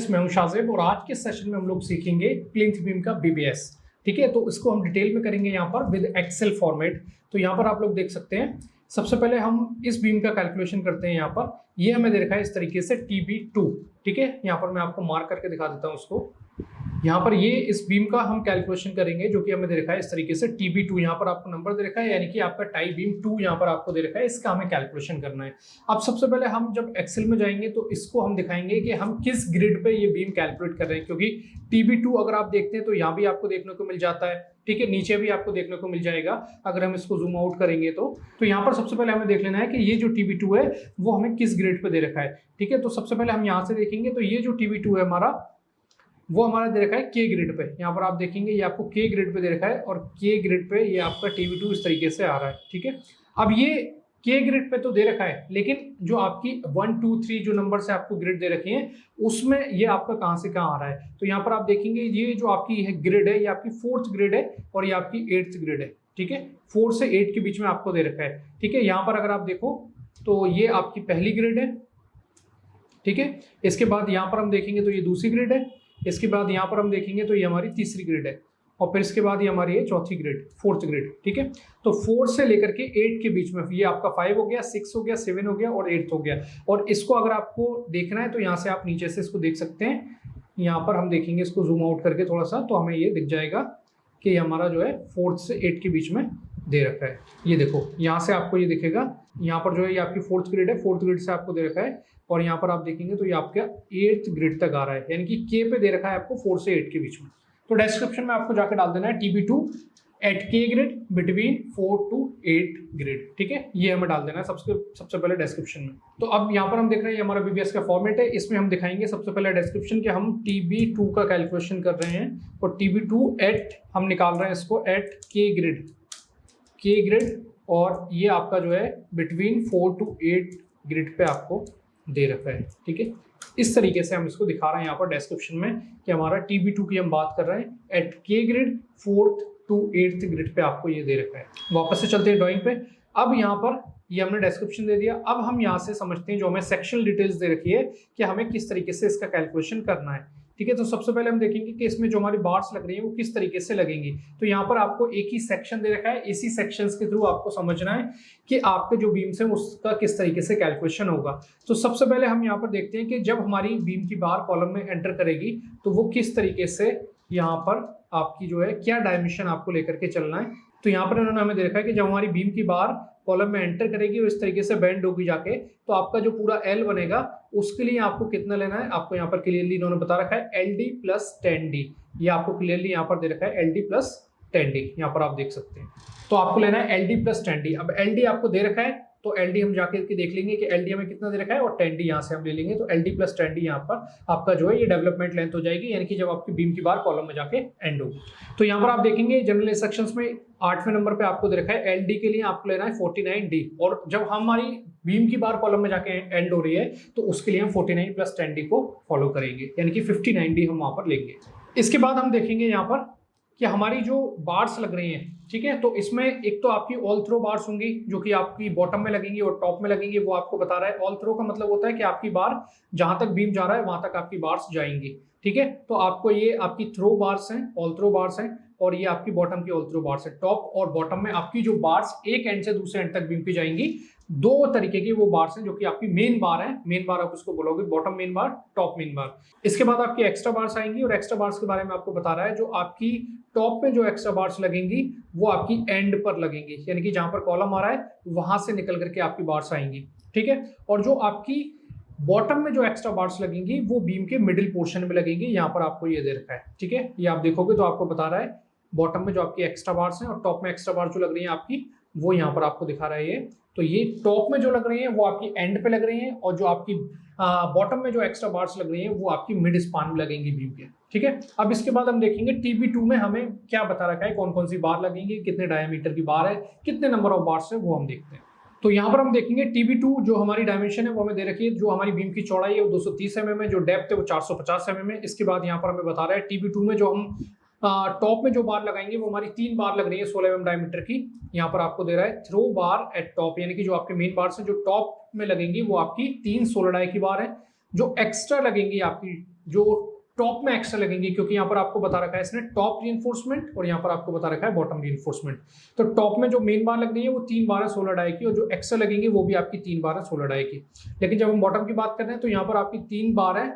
Friends, मैं हूं शाहजेब और आज के सेशन में हम लोग सीखेंगे प्लिंथ बीम का बीबीएस। ठीक है, तो इसको हम डिटेल में करेंगे यहाँ पर विद एक्सेल फॉर्मेट। तो यहाँ पर आप लोग देख सकते हैं, सबसे पहले हम इस बीम का कैलकुलेशन करते हैं। यहाँ पर ये हमें दे रखा है इस तरीके से TB2। ठीक है, यहाँ पर मैं आपको मार्क करके दिखा देता हूँ उसको। यहाँ पर ये इस बीम का हम कैलकुलेशन करेंगे जो कि हमें दे रखा है इस तरीके से TB2। यहाँ पर आपको नंबर दे रखा है, यानी कि आपका टाई बीम 2 यहाँ पर आपको दे रखा है, इसका हमें कैलकुलेशन करना है। अब सबसे पहले हम जब एक्सेल में जाएंगे तो इसको हम दिखाएंगे कि हम किस ग्रिड पे ये बीम कैलकुलेट कर रहे हैं, क्योंकि TB2 अगर आप देखते हैं तो यहाँ भी आपको देखने को मिल जाता है। ठीक है, नीचे भी आपको देखने को मिल जाएगा अगर हम इसको जूम आउट करेंगे तो यहाँ पर सबसे पहले हमें देख लेना है कि ये जो TB2 है वो हमें किस ग्रिड पे दे रखा है। ठीक है, तो सबसे पहले हम यहाँ से देखेंगे तो ये जो TB2 है हमारा, वो हमारा दे रखा है K ग्रिड पे। यहाँ पर आप देखेंगे ये आपको K ग्रिड पे दे रखा है और K ग्रिड पे ये आपका TB2 इस तरीके से आ रहा है। ठीक है, अब ये K ग्रिड पे तो दे रखा है, लेकिन जो आपकी 1 2 3 जो नंबर से आपको ग्रिड दे रखे हैं उसमें ये आपका कहाँ से कहाँ आ रहा है। तो यहाँ पर आप देखेंगे ये जो आपकी है ग्रिड है, ये आपकी 4th ग्रिड है और ये आपकी 8th ग्रिड है। ठीक है, 4 से 8 के बीच में आपको दे रखा है। ठीक है, यहाँ पर अगर आप देखो तो ये आपकी पहली ग्रिड है। ठीक है, इसके बाद यहाँ पर हम देखेंगे तो ये दूसरी ग्रिड है, इसके बाद यहाँ पर हम देखेंगे तो ये हमारी तीसरी ग्रिड है और फिर इसके बाद ये हमारी है चौथी ग्रिड, 4th ग्रिड। ठीक है, तो 4 से लेकर के 8 के बीच में ये आपका 5 हो गया, 6 हो गया, 7 हो गया और 8 हो गया। और इसको अगर आपको देखना है तो यहाँ से आप नीचे से इसको देख सकते हैं। यहाँ पर हम देखेंगे इसको जूम आउट करके थोड़ा सा, तो हमें ये दिख जाएगा कि ये हमारा जो है 4th से 8 के बीच में दे रखा है। ये देखो यहाँ से आपको ये दिखेगा, यहाँ पर जो है ये आपकी 4th ग्रिड है, 4th ग्रिड से आपको दे रखा है और यहाँ पर आप देखेंगे तो ये आपका 8th ग्रिड तक आ रहा है, यानी कि K पे दे रखा है आपको 4 से 8 के बीच में। तो डिस्क्रिप्शन में आपको जाकर डाल देना है TB2 at K grid between 4 to 8 grid. ठीक है, ये हमें डाल देना है सबसे पहले डिस्क्रिप्शन में। तो अब यहाँ पर हम देख रहे हैं ये हमारा बीबीएस का फॉर्मेट है, इसमें हम दिखाएंगे सबसे पहले डिस्क्रिप्शन कि हम TB2 का कैलकुलेशन कर रहे हैं और TB2 एट हम निकाल रहे हैं इसको एट K ग्रिड और ये आपका जो है बिटवीन 4 to 8 ग्रिड पे आपको दे रखा है। ठीक है, इस तरीके से हम इसको दिखा रहे हैं यहाँ पर डिस्क्रिप्शन में कि हमारा TB2 की हम बात कर रहे हैं at K grid 4th to 8th grid पे आपको ये दे रखा है। वापस से चलते हैं ड्राइंग पे। अब यहाँ पर ये हमने डिस्क्रिप्शन दे दिया, अब हम यहाँ से समझते हैं जो हमें सेक्शनल डिटेल्स दे रखी है कि हमें किस तरीके से इसका कैलकुलेशन करना है। ठीक है, तो सबसे पहले हम देखेंगे कि इसमें जो हमारी बार्स लग रही है वो किस तरीके से लगेंगी। तो यहाँ पर आपको एक ही सेक्शन दे रखा है, इसी सेक्शंस के थ्रू आपको समझना है कि आपके जो बीम्स है उसका किस तरीके से कैलकुलेशन होगा। तो सबसे पहले हम यहाँ पर देखते हैं कि जब हमारी बीम की बार कॉलम में एंटर करेगी तो वो किस तरीके से यहाँ पर आपकी जो है क्या डायमेंशन आपको लेकर के चलना है। तो यहाँ पर उन्होंने हमें दे रखा है कि जब हमारी बीम की बार कॉलम में एंटर करेगी और इस तरीके से बेंड होगी जाके, तो आपका जो पूरा L बनेगा उसके लिए आपको कितना लेना है, आपको यहाँ पर क्लियरली इन्होंने बता रखा है LD + 10D। ये आपको क्लियरली यहाँ पर दे रखा है LD + 10D, यहाँ पर आप देख सकते हैं। तो आपको लेना है LD + 10D। अब LD आपको दे रखा है तो LD हम जाके देख लेंगे कि LD हमें कितना दे रखा है और 10D यहाँ से हम ले लेंगे। तो LD + 10D यहाँ पर आपका जो है ये डेवलपमेंट लेंथ हो जाएगी, यानी कि जब आपकी बीम की बार कॉलम में जाके एंड होगी। तो यहाँ पर आप देखेंगे जनरल इंस्ट्रक्शंस में 8वें नंबर पे आपको दे रखा है LD के लिए आपको लेना है 49D, और जब हमारी बीम की बार कॉलम में जाके एंड हो रही है तो उसके लिए हम 49 + 10D को फॉलो करेंगे, यानी कि 59D हम वहां पर लेंगे। इसके बाद हम देखेंगे यहाँ पर कि हमारी जो बार्स लग रही हैं, ठीक है, तो इसमें एक तो आपकी ऑल थ्रो बार्स होंगी जो कि आपकी बॉटम में लगेंगी और टॉप में लगेंगी। वो आपको बता रहा है ऑल थ्रो का मतलब होता है कि आपकी बार जहां तक बीम जा रहा है वहां तक आपकी बार्स जाएंगी। ठीक है, तो आपको ये आपकी थ्रो बार्स हैं, ऑल थ्रो बार्स हैं, और ये आपकी बॉटम की ऑल थ्रो बार्स है। टॉप और बॉटम में आपकी जो बार्स एक एंड से दूसरे एंड तक बीम पे जाएंगी, दो तरीके की वो बार्स हैं जो कि आपकी मेन बार है। मेन बार आप उसको बोलोगे, बॉटम मेन बार, टॉप मेन बार। इसके बाद आपकी एक्स्ट्रा बार्स आएंगी और एक्स्ट्रा बार्स के बारे में आपको बता रहा है जो आपकी टॉप में जो एक्स्ट्रा बार्स लगेंगी वो आपकी एंड पर लगेंगी, यानी कि जहां पर कॉलम आ रहा है वहां से निकल करके आपकी बार्स आएंगी। ठीक है, और जो आपकी बॉटम में जो एक्स्ट्रा बार्स लगेंगी वो बीम के मिडिल पोर्शन में लगेंगी। यहाँ पर आपको ये दे रखा है। ठीक है, ये आप देखोगे तो आपको बता रहा है बॉटम में जो आपकी एक्स्ट्रा बार्स हैं और टॉप में एक्स्ट्रा बार जो लग रही है आपकी, वो यहाँ पर आपको दिखा रहा है ये। तो ये टॉप में जो लग रही है वो आपकी एंड पे लग रही है और जो आपकी बॉटम में जो एक्स्ट्रा बार्स लग रही है वो आपकी मिड स्पान में लगेंगी बीम के। ठीक है, अब इसके बाद हम देखेंगे TB2 में हमें क्या बता रखा है, कौन कौन सी बार लगेंगी, कितने डायमीटर की बार है, कितने नंबर ऑफ बार्स है, वो हम देखते हैं। तो यहाँ पर हम देखेंगे TB2 जो हमारी डायमेंशन है वो हमें दे रखी है। जो हमारी बीम की चौड़ाई है वो 230 mm है, जो डेप्थ है वो 450 mm है। इसके बाद यहाँ पर हमें बता रहा है TB2 में जो हम टॉप में जो बार लगाएंगे वो हमारी 3 बार लग रही है 16 mm डायमीटर की। यहाँ पर आपको दे रहा है थ्रो बार एट टॉप, यानी कि जो आपके मेन बार्स हैं जो टॉप में लगेंगी वो आपकी 3 16 डाई की बार है। जो एक्स्ट्रा लगेंगी आपकी जो टॉप में एक्स्ट्रा लगेंगे, क्योंकि यहाँ पर आपको बता रखा है इसने टॉप रीइंफोर्समेंट और यहाँ पर आपको बता रखा है बॉटम रीइंफोर्समेंट। तो टॉप में जो मेन बार लग रही है वो 3 बार है 16 डाई की, और जो एक्स्ट्रा लगेंगे वो भी आपकी 3 बार है 16 डाई की। लेकिन जब हम बॉटम की बात कर रहे हैं तो यहाँ पर आपकी 3 बार है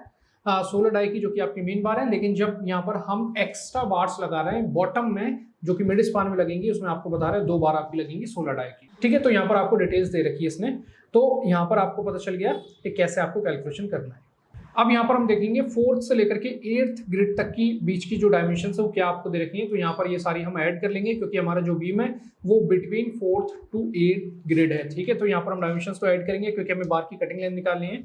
16 डाई की, जो कि आपकी मेन बार है। लेकिन जब यहाँ पर हम एक्स्ट्रा बार्स लगा रहे हैं बॉटम में, जो कि मिड स्पान में लगेंगी, उसमें आपको बता रहा है 2 बार आपकी लगेंगी 16 डाई की। ठीक है, तो यहाँ पर आपको डिटेल्स दे रखी है इसने, तो यहाँ पर आपको पता चल गया कि कैसे आपको कैलकुलेशन करना है। अब यहाँ पर हम देखेंगे 4th से लेकर के 8th ग्रिड तक की बीच की जो डायमेंशन है वो क्या आपको दे रखी है। तो यहाँ पर ये सारी हम ऐड कर लेंगे, क्योंकि हमारा जो बीम है वो between 4th to 8th grid है। ठीक है, तो यहाँ पर हम डायमेंशन को ऐड करेंगे, क्योंकि हमें बार की कटिंग लेंथ निकालनी है।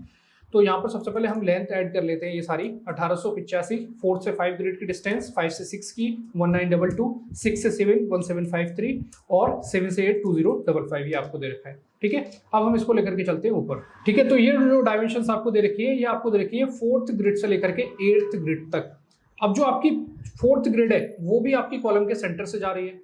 तो यहाँ पर सबसे पहले हम लेंथ ऐड कर लेते हैं, ये सारी 1885, 4 से 5 ग्रिड की डिस्टेंस, 5 से 6 की 1922, 6 से 7 1753 और 7 से 8 2055, ये आपको दे रखा है। ठीक है, अब हम इसको लेकर के चलते हैं ऊपर। ठीक है, तो ये जो डायमेंशंस आपको दे रखी है, ये आपको दे रखी है 4th ग्रिड से लेकर के 8th ग्रिड तक। अब जो आपकी 4th ग्रिड है वो भी आपकी कॉलम के सेंटर से जा रही है,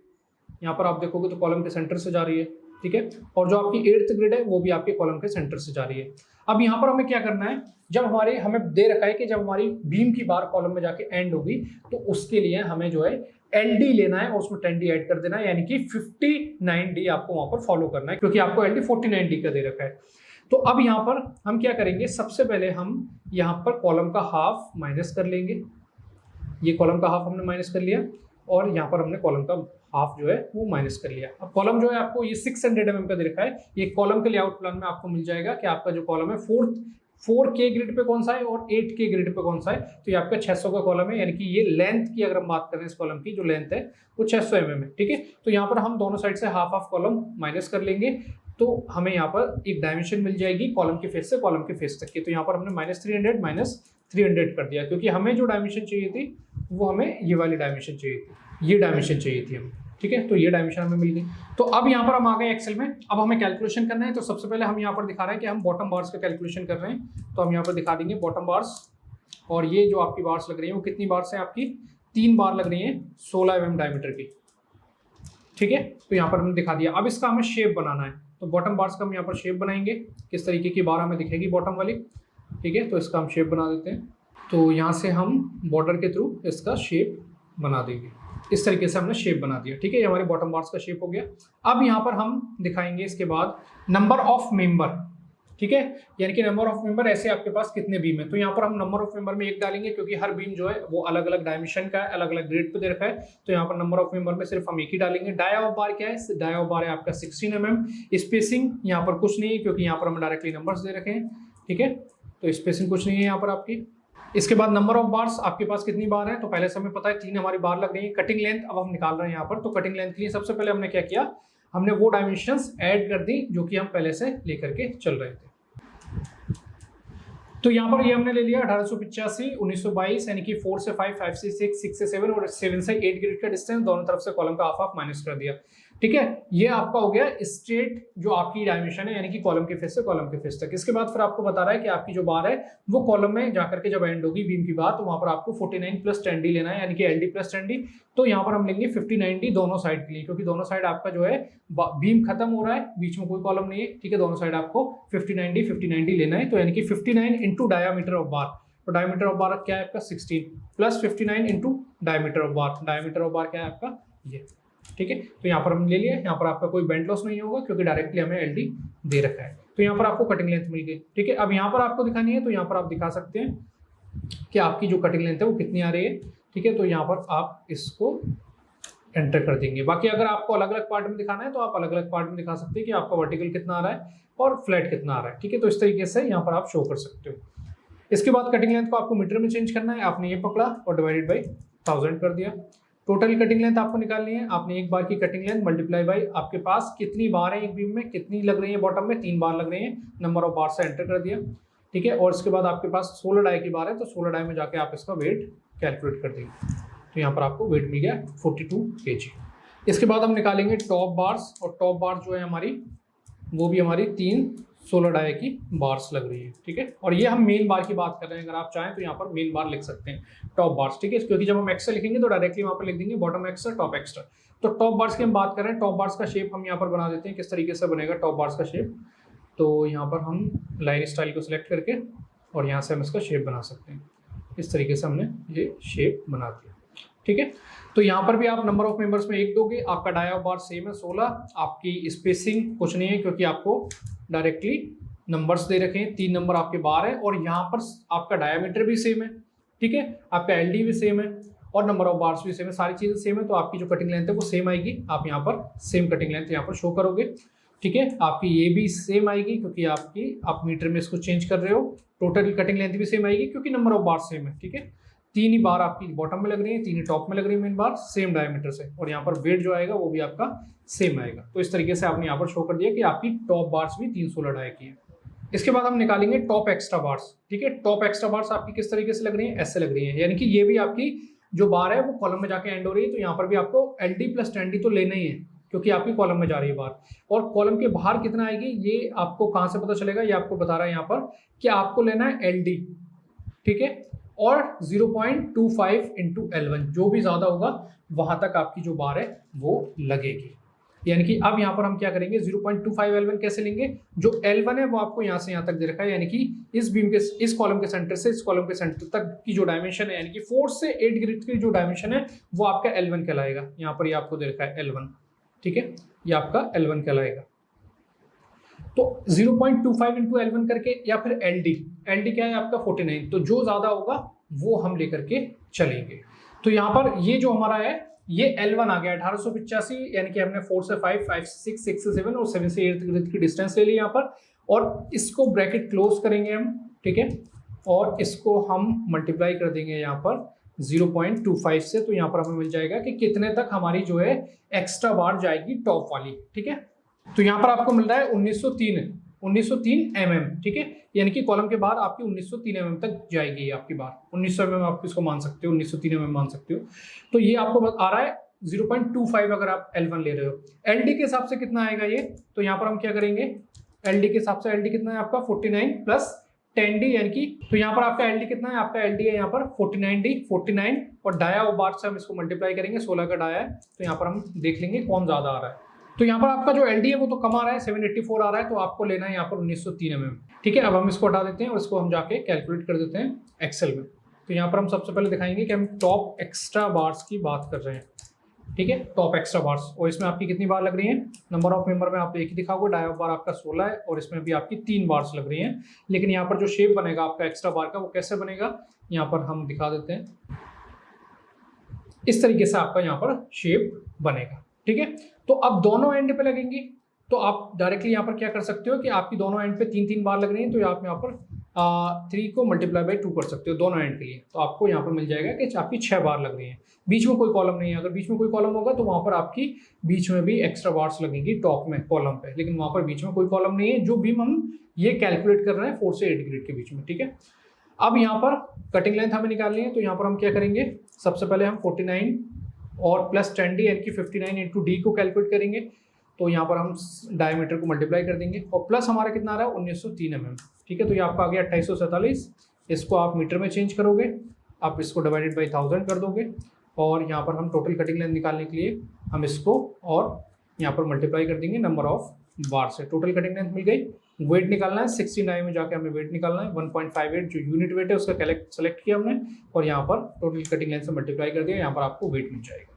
यहाँ पर आप देखोगे तो कॉलम के सेंटर से जा रही है। ठीक है, और जो आपकी 8th ग्रिड है वो भी आपके कॉलम के सेंटर से जा रही है। अब यहाँ पर हमें क्या करना है, जब हमें दे रखा है कि जब हमारी बीम की बार कॉलम में जाके एंड होगी, तो उसके लिए हमें जो है LD लेना है और उसमें 10D ऐड कर देना है, यानी कि 59D आपको वहां पर फॉलो करना है, क्योंकि आपको LD 49D का दे रखा है। तो अब यहाँ पर हम क्या करेंगे, सबसे पहले हम यहाँ पर कॉलम का हाफ माइनस कर लेंगे। ये कॉलम का हाफ हमने माइनस कर लिया, और यहाँ पर हमने कॉलम का हाफ जो है वो माइनस कर लिया। अब कॉलम जो है आपको ये 600 mm का दे रखा है, ये कॉलम के लेआउट प्लान में आपको मिल जाएगा कि आपका जो कॉलम है 4K ग्रिड पे कौन सा है और 8K ग्रिड पे कौन सा है। तो ये आपका 600 का कॉलम है, यानी कि ये लेंथ की अगर हम बात करें इस कॉलम की जो लेंथ है वो 600 mm है। ठीक है, तो यहाँ पर हम दोनों साइड से हाफ हाफ कॉलम माइनस कर लेंगे, तो हमें यहाँ पर एक डायमेंशन मिल जाएगी कॉलम के फेस से कॉलम के फेस तक की। तो यहाँ पर हमने -300 कर दिया, क्योंकि हमें जो डायमेंशन चाहिए थी वो हमें ये वाली डायमेंशन चाहिए थी, ये डायमेंशन चाहिए थी हमें। ठीक है, तो ये डायमेंशन हमें मिल गई। तो अब यहाँ पर हम आ गए एक्सेल में, अब हमें कैलकुलेशन करना है। तो सबसे पहले हम यहाँ पर दिखा रहे हैं कि हम बॉटम बार्स का कैलकुलेशन कर रहे हैं, तो हम यहाँ पर दिखा देंगे बॉटम बार्स। और ये जो आपकी बार्स लग रही है वो कितनी बार्स हैं आपकी, 3 बार लग रही हैं 16 mm डायमीटर की। ठीक है, तो यहाँ पर हमने दिखा दिया। अब इसका हमें शेप बनाना है, तो बॉटम बार्स का हम यहाँ पर शेप बनाएंगे, किस तरीके की बार हमें दिखेगी बॉटम वाली। ठीक है, तो इसका हम शेप बना देते हैं। तो यहाँ से हम बॉर्डर के थ्रू इसका शेप बना देंगे, इस तरीके से हमने शेप बना दिया। ठीक है, ये हमारे बॉटम बार्स का शेप हो गया। अब यहाँ पर हम दिखाएंगे इसके बाद नंबर ऑफ मेंबर। ठीक है, यानी कि नंबर ऑफ मेंबर, ऐसे आपके पास कितने बीम है। तो यहाँ पर हम नंबर ऑफ मेंबर में 1 डालेंगे, क्योंकि हर बीम जो है वो अलग अलग डायमेंशन का है, अलग अलग ग्रेड पे दे रखा है। तो यहाँ पर नंबर ऑफ मेंबर में सिर्फ हम 1 ही डालेंगे। डाया ऑफ बार क्या है, डाया ऑफ बार है आपका 16 mm। स्पेसिंग यहाँ पर कुछ नहीं है, क्योंकि यहाँ पर हमें डायरेक्टली नंबर्स दे रखे हैं। ठीक है, तो स्पेसिंग कुछ नहीं है यहाँ पर आपकी। इसके बाद नंबर ऑफ बार्स, आपके पास कितनी बार है, तो पहले से हमें पता है 3 हमारी बार लग रही है। कटिंग लेंथ अब हम निकाल रहे हैं यहाँ पर, तो कटिंग लेंथ के लिए सबसे पहले हमने क्या किया, हमने वो डायमेंशंस ऐड कर दी जो कि हम पहले से लेकर के चल रहे थे। तो यहाँ पर ये हमने ले लिया 1885, 1922, यानी कि 4 से 5, 5 से 6, 6 से 7 और 7 से 8 ग्रिड का डिस्टेंस, दोनों तरफ से कॉलम का हाफ हाफ माइनस कर दिया। ठीक है, ये आपका हो गया स्ट्रेट जो आपकी डायमेंशन है, यानी कि कॉलम के फेस से कॉलम के फेस तक। इसके बाद फिर आपको बता रहा है कि आपकी जो बार है वो कॉलम में जाकर के जब एंड होगी बीम की बार, तो वहां पर आपको 49 + 10D लेना है, यानी कि LD + 10D। तो यहाँ पर हम लेंगे 59D दोनों साइड के लिए, क्योंकि दोनों साइड आपका जो है बीम खत्म हो रहा है, बीच में कोई कॉलम नहीं है। ठीक है, दोनों साइड आपको 59D लेना है, तो यानी कि 59 × डायमीटर ऑफ बार। तो डायमीटर ऑफ बार क्या है आपका 16 + 59 × diameter of bar. Diameter of बार क्या है आपका ये। ठीक है, तो यहाँ पर हम ले लिया, यहाँ पर आपका कोई बेंड लॉस नहीं होगा, क्योंकि डायरेक्टली हमें LD दे रखा है। तो यहाँ पर आपको कटिंग लेंथ मिल गई। ठीक है, अब यहाँ पर आपको दिखानी है, तो यहाँ पर आप दिखा सकते हैं कि आपकी जो कटिंग लेंथ है वो कितनी आ रही है। ठीक है, तो यहाँ पर आप इसको एंटर कर देंगे। बाकी अगर आपको अलग अलग पार्ट में दिखाना है तो आप अलग अलग पार्ट में दिखा सकते हैं कि आपका वर्टिकल कितना आ रहा है और फ्लैट कितना आ रहा है। ठीक है, तो इस तरीके से यहाँ पर आप शो कर सकते हो। इसके बाद कटिंग लेंथ को आपको मीटर में चेंज करना है। आपने ये पकड़ा और डिवाइडेड बाई 1000 कर दिया। टोटल कटिंग लेंथ आपको निकालनी है। आपने एक बार की कटिंग लेंथ मल्टीप्लाई बाई आपके पास कितनी बार है एक बीम में, कितनी लग रही है बॉटम में, 3 बार लग रही है, नंबर ऑफ बार से एंटर कर दिया। ठीक है, और इसके बाद आपके पास 16 डाई की बार है, तो 16 डाई में जाके आप इसका वेट कैलकुलेट कर देंगे। तो यहाँ पर आपको वेट मिल गया 42 kg। इसके बाद हम निकालेंगे टॉप बार्स, और टॉप बार जो है हमारी वो भी हमारी 3 16 डाई की बार्स लग रही है। ठीक है, और ये हम मेन बार की बात कर रहे हैं। अगर आप चाहें तो यहाँ पर मेन बार लिख सकते हैं टॉप बार्स। ठीक है, क्योंकि जब हम एक्स्ट्रा लिखेंगे तो डायरेक्टली वहाँ पर लिख देंगे बॉटम एक्स्ट्रा टॉप एक्स्ट्रा। तो टॉप बार्स की हम बात कर रहे हैं। टॉप बार्स का शेप हम यहाँ पर बना देते हैं। किस तरीके से बनेगा टॉप बार्स का शेप, तो यहाँ पर हम लाइन स्टाइल को सिलेक्ट करके और यहाँ से हम इसका शेप बना सकते हैं। इस तरीके से हमने ये शेप बना दिया, ठीक है। तो यहाँ पर भी आप नंबर ऑफ मेंबर्स में 1 दोगे, आपका डाया ऑफ बार सेम है 16, आपकी स्पेसिंग कुछ नहीं है क्योंकि आपको डायरेक्टली नंबर्स दे रखे हैं, 3 नंबर आपके बार है, और यहाँ पर आपका डायमीटर भी सेम है, ठीक है, आपका एलडी भी सेम है और नंबर ऑफ बार्स भी सेम है, सारी चीजें सेम है, तो आपकी जो कटिंग लेंथ है वो सेम आएगी। आप यहाँ पर सेम कटिंग लेंथ यहाँ पर शो करोगे, ठीक है। आपकी ये भी सेम आएगी क्योंकि आप मीटर में इसको चेंज कर रहे हो। टोटल कटिंग लेंथ भी सेम आएगी क्योंकि नंबर ऑफ बार सेम है, ठीक है। 3 ही बार आपकी बॉटम में लग रही है, 3 ही टॉप में लग रही है मेन बार, सेम डायमीटर से, और यहाँ पर वेट जो आएगा वो भी आपका सेम आएगा। तो इस तरीके से आपने यहाँ पर शो कर दिया कि आपकी टॉप बार्स भी 316 डाई की है। इसके बाद हम निकालेंगे टॉप एक्स्ट्रा बार्स, ठीक है। टॉप एक्स्ट्रा बार्स आपकी किस तरीके से लग रही है, ऐसे लग रही है, यानी कि ये भी आपकी जो बार है वो कॉलम में जाके एंड हो रही है, तो यहाँ पर भी आपको LD प्लस 10D तो लेना ही है क्योंकि आपकी कॉलम में जा रही है बार। और कॉलम के बाहर कितना आएगी ये आपको कहाँ से पता चलेगा, ये आपको बता रहा है यहाँ पर कि आपको लेना है LD, ठीक है, और 0.25 × L1, जो भी ज्यादा होगा वहां तक आपकी जो बार है वो लगेगी। यानी कि अब यहाँ पर हम क्या करेंगे, 0.25 L1 कैसे लेंगे, जो L1 है वो आपको यहाँ से यहाँ तक दे रखा है, यानी कि इस बीम के इस कॉलम के सेंटर से इस कॉलम के सेंटर तक की जो डायमेंशन है, यानी कि 4 से 8 ग्रिड की जो डायमेंशन है वो आपका L1 कहलाएगा। यहाँ पर ये आपको दे रखा है L1, ठीक है, ये आपका L1 कहलाएगा। तो 0.25 × L1 करके, या फिर LD क्या है आपका 49, तो जो ज्यादा होगा वो हम लेकर के चलेंगे। तो यहाँ पर ये जो हमारा है ये L1 आ गया 1885, यानी कि हमने 4 से 5, 5 से 6, 6 से 7 और 7 से 8 ग्रिड की डिस्टेंस ले ली यहाँ पर, और इसको ब्रैकेट क्लोज करेंगे हम, ठीक है, और इसको हम मल्टीप्लाई कर देंगे यहाँ पर 0.25 से, तो यहाँ पर हमें मिल जाएगा कि कितने तक हमारी जो है एक्स्ट्रा बार जाएगी टॉप वाली, ठीक है। तो यहाँ पर आपको मिल रहा है 1903 mm, ठीक है, यानी कि कॉलम के बाहर आपकी 1903 mm तक जाएगी आपकी बार, 1900 mm आप इसको मान सकते हो, 1903 mm मान सकते हो। तो ये आपको आ रहा है 0.25 अगर आप L1 ले रहे हो। LD के हिसाब से कितना आएगा ये, तो यहाँ पर हम क्या करेंगे, LD के हिसाब से LD कितना है आपका 49 प्लस 10D, यानी कि तो यहाँ पर आपका LD कितना है, आपका LD है यहाँ पर 49D, 49, और डाया और बार से हम इसको मल्टीप्लाई करेंगे, 16 का डाया है, तो यहाँ पर हम देख लेंगे कौन ज्यादा आ रहा है। तो यहाँ पर आपका जो LD है वो तो कम आ रहा है, 784 आ रहा है, तो आपको लेना है यहाँ पर 1903 mm, ठीक है। अब हम इसको हटा देते हैं और इसको हम जाके कैलकुलेट कर देते हैं एक्सेल में। तो यहाँ पर हम सबसे पहले दिखाएंगे कि हम टॉप एक्स्ट्रा बार्स की बात कर रहे हैं, ठीक है, टॉप एक्स्ट्रा बार्स, और इसमें आपकी कितनी बार लग रही है, नंबर ऑफ मेंबर में आप एक ही दिखाओगे, डाया ऑफ बार आपका 16 है, और इसमें भी आपकी 3 बार्स लग रही हैं। लेकिन यहाँ पर जो शेप बनेगा आपका एक्स्ट्रा बार का वो कैसे बनेगा, यहाँ पर हम दिखा देते हैं, इस तरीके से आपका यहाँ पर शेप बनेगा, ठीक है। तो अब दोनों एंड पे लगेंगी, तो आप डायरेक्टली यहाँ पर क्या कर सकते हो कि आपकी दोनों एंड पे 3-3 बार लग रही हैं, तो आप यहाँ पर 3 को मल्टीप्लाई बाई 2 कर सकते हो दोनों एंड के लिए, तो आपको यहाँ पर मिल जाएगा कि आपकी 6 बार लग रही हैं। बीच में कोई कॉलम नहीं है, अगर बीच में कोई कॉलम होगा तो वहाँ पर आपकी बीच में भी एक्स्ट्रा बार्स लगेंगी टॉप में कॉलम पे, लेकिन वहाँ पर बीच में कोई कॉलम नहीं है, जो बीम हम ये कैलकुलेट कर रहे हैं 4 से 8 ग्रिड के बीच में, ठीक है। अब यहाँ पर कटिंग लेंथ हमें निकालनी है, तो यहाँ पर हम क्या करेंगे, सबसे पहले हम 49 और प्लस 10D यानी कि 59 × D को कैलकुलेट करेंगे, तो यहाँ पर हम डायमीटर को मल्टीप्लाई कर देंगे, और प्लस हमारा कितना आ रहा है 1903 mm, ठीक है। तो ये आपका आ गया 2847, इसको आप मीटर में चेंज करोगे, आप इसको डिवाइडेड बाई 1000 कर दोगे, और यहाँ पर हम टोटल कटिंग लेंथ निकालने के लिए हम इसको और यहाँ पर मल्टीप्लाई कर देंगे नंबर ऑफ बार से। टोटल कटिंग लेंथ मिल गई। वेट निकालना है, 69 में जाके हमें वेट निकालना है, 1.58 जो यूनिट वेट है उसका सेलेक्ट किया हमने, और यहाँ पर टोटल कटिंग लेंथ से मल्टीप्लाई कर दिया, यहाँ पर आपको वेट मिल जाएगा।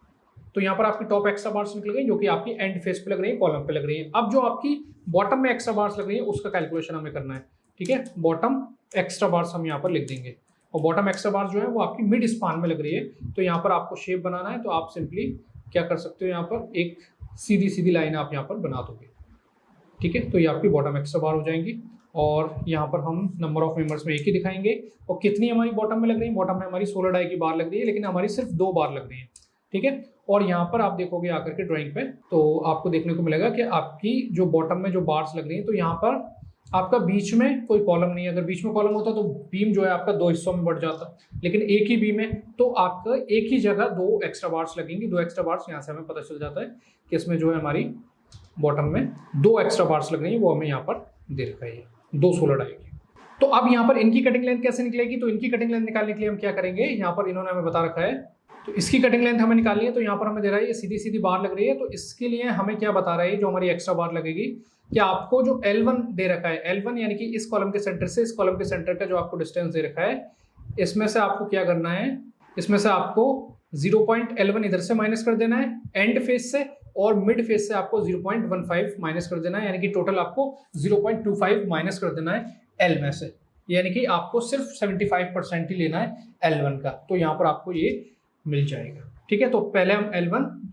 तो यहाँ पर आपकी टॉप एक्स्ट्रा बार्स निकल गई जो कि आपकी एंड फेस पे लग रही है, कॉलम पे लग रही है। अब जो आपकी बॉटम में एक्स्ट्रा बार्स लग रही है उसका कैलकुलेशन हमें करना है, ठीक है। बॉटम एक्स्ट्रा बार्स हम यहाँ पर लिख देंगे, और बॉटम एक्स्ट्रा बार्स जो है वो आपकी मिड स्पान में लग रही है। तो यहाँ पर आपको शेप बनाना है, तो आप सिंपली क्या कर सकते हो, यहाँ पर एक सीधी सीधी लाइन आप यहाँ पर बना दोगे, ठीक है। तो ये आपकी बॉटम एक्स्ट्रा बार हो जाएंगी, और यहाँ पर हम नंबर ऑफ मेंबर्स में एक ही दिखाएंगे। और कितनी हमारी बॉटम में लग रही है, बॉटम में हमारी 16 डाई की बार लग रही है, लेकिन हमारी सिर्फ 2 बार लग रही है, ठीक है। और यहाँ पर आप देखोगे आकर के ड्राइंग पे, तो आपको देखने को मिलेगा कि आपकी जो बॉटम में जो बार्स लग रही है, तो यहाँ पर आपका बीच में कोई कॉलम नहीं है। अगर बीच में कॉलम होता तो बीम जो है आपका 2 हिस्सों में बढ़ जाता, लेकिन एक ही बीम है, तो आपका एक ही जगह 2 एक्स्ट्रा बार्स लगेंगी। 2 एक्स्ट्रा बार्स यहाँ से हमें पता चल जाता है कि इसमें जो है हमारी बॉटम में 2 एक्स्ट्रा बार्स लग रही है, वो हमें यहाँ पर दे रखा है 2 16 डाई की। तो अब यहाँ पर इनकी कटिंग लेंथ कैसे निकलेगी, तो इनकी कटिंग लेंथ निकालने के लिए हम क्या करेंगे, यहाँ पर इन्होंने हमें बता रखा है, तो इसकी कटिंग लेंथ हमें निकालनी है। तो यहाँ पर हमें दे रहा है ये सीधी सीधी बार लग रही है, तो इसके लिए हमें क्या बता रहा है, जो हमारी एक्स्ट्रा बार लगेगी, कि आपको जो L1 दे रखा है, L1 यानी कि इस कॉलम के सेंटर से इस कॉलम के सेंटर का जो आपको डिस्टेंस दे रखा है, इसमें से आपको क्या करना है, इसमें से आपको 0.11 इधर से माइनस कर देना है एंड फेज से, और मिड फेज से आपको 0.15 माइनस कर देना है, यानी कि टोटल आपको 0.25 माइनस कर देना है एल में से, यानी कि आपको सिर्फ 75% ही लेना है L1 का। तो यहाँ पर आपको ये मिल जाएगा। ठीक है, तो पहले हम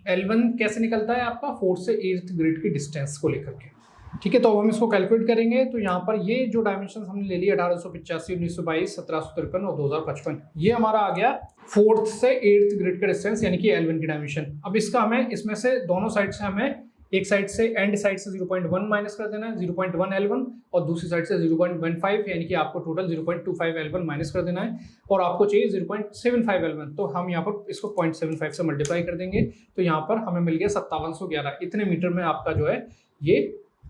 L1 कैसे निकलता है आपका 4th से 8th ग्रिड की डिस्टेंस को लेकर के। ठीक है, तो अब हम इसको कैलकुलेट करेंगे। तो यहाँ पर ये जो डायमेंशन हमने ले ली 1885, 1922, 1753 और 2055, ये हमारा आ गया 4th से 8th ग्रिड का डिस्टेंस, यानी कि L1 की डायमेंशन। अब इसका हमें इसमें से दोनों साइड से हमें एक साइड से एंड साइड से 0.1 माइनस कर देना है, 0.1 L1, और दूसरी साइड से 0.15, यानी कि आपको टोटल 0.25 L1 माइनस कर देना है, और आपको चाहिए 0.75 L1। तो हम यहाँ पर इसको 0.75 से मल्टीप्लाई कर देंगे, तो यहाँ पर हमें मिल गया 5711, इतने मीटर में आपका जो है ये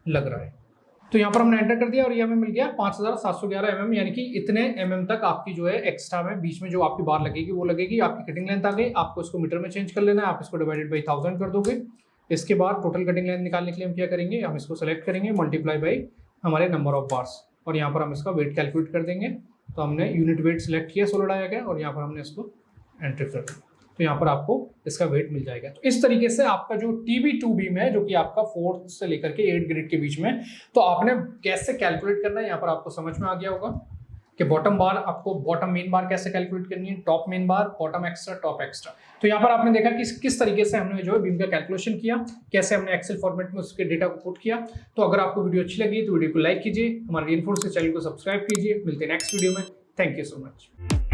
लग रहा है। तो यहाँ पर हमने एंटर कर दिया और ये हमें मिल गया 5711 mm, यानी कि इतने mm तक आपकी जो है एक्स्ट्रा में बीच में जो आपकी बार लगेगी वो लगेगी। आपकी कटिंग लेंथ आ गई, आपको इसको मीटर में चेंज कर लेना है, आप इसको डिवाइडेड बाई 1000 कर दोगे। इसके बाद टोटल कटिंग लेंथ निकालने के लिए हम क्या करेंगे, हम इसको सेलेक्ट करेंगे, मल्टीप्लाई बाई हमारे नंबर ऑफ बार्स, और यहाँ पर हम इसका वेट कैलकुलेट कर देंगे। तो हमने यूनिट वेट सिलेक्ट किया, 16 आया गया, और यहाँ पर हमने इसको एंटर कर दिया, तो यहाँ पर आपको इसका वेट मिल जाएगा। तो इस तरीके से आपका जो TB2 बीम है, जो कि आपका 4th से लेकर के 8th ग्रिड के बीच में, तो आपने कैसे कैलकुलेट करना है यहाँ पर आपको समझ में आ गया होगा कि बॉटम बार, आपको बॉटम मेन बार कैसे कैलकुलेट करनी है, टॉप मेन बार, बॉटम एक्स्ट्रा, टॉप एक्स्ट्रा। तो यहाँ पर आपने देखा कि किस तरीके से हमने जो है बीम का कैलकुलेशन किया, कैसे हमने एक्सेल फॉर्मेट में उसके डेटा को पुट किया। तो अगर आपको वीडियो अच्छी लगी तो वीडियो को लाइक कीजिए, हमारे रेनफोर्स चैनल को सब्सक्राइब कीजिए। मिलते हैं नेक्स्ट वीडियो में। Thank you so much.